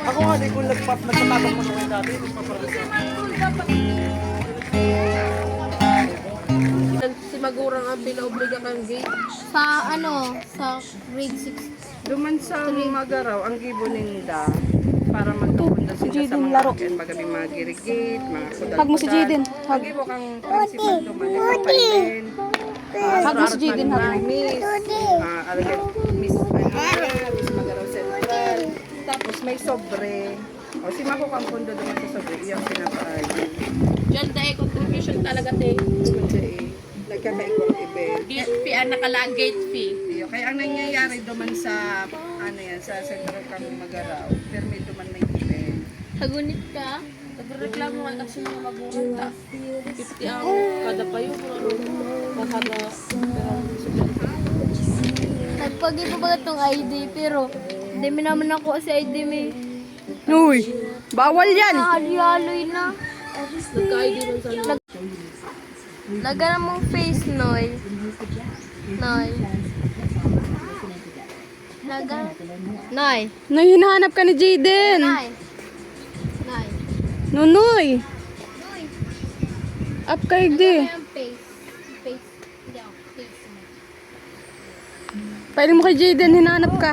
Ako nga, di ko nagpapatang mo sa dati. Si Magurang ang pinaobliga kang gate. Sa ano, sa grade 6. Duman sa Magaraw, ang gibuninda para magtupunda sila sa mga akin, magabi mga girigate, mga kudan. Hag mo si Jaden. Hag mo kang principal duman, ikaw pa din. Hag mo si Jaden, hag mo. Miss Magaraw Central. Tapos may sobre. O si Mako kang pundo duman sa sobre, iyang pinapa-argue. Diyan tayo contribution talaga te. Nagkakaikong event. Gate fee, nakala gate fee. Iyo, kaya ang nangyayari duman sa ano yan, sa sentro kang Magaraw, permit duman may event. Hagunit ka. Nagreklamo nga kasi mga Magurang ta. 50 ang kada payo. Kada Nagpagi pa ba itong ID pero hindi mo naman ako si ID may Uy, bawal yan. haloy na. nagka-ID nun sa Lagyan mong face, Noy. Noy. Lagyan. Noy. Nay, hinahanap ka ni Jaden. Noy. Noy. Nunoy. Up kay di. Lagyan face. Face. Hindi ako. Face. Pwede mo kay Jaden, hinahanap ka.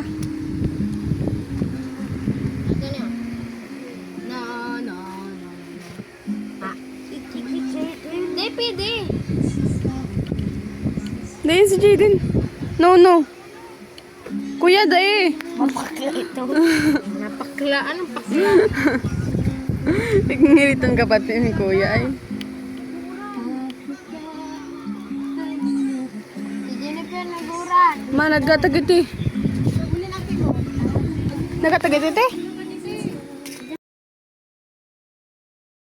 Lagyan niya. No. Hindi, pwede. Dahin si Jaden. No. Kuya, dahi. Napakla. Anong pakla? Ngirit ang kapatid ni Kuya ay. Si Jennifer Naguran. Ma, nagkatagiti. Nagkatagiti?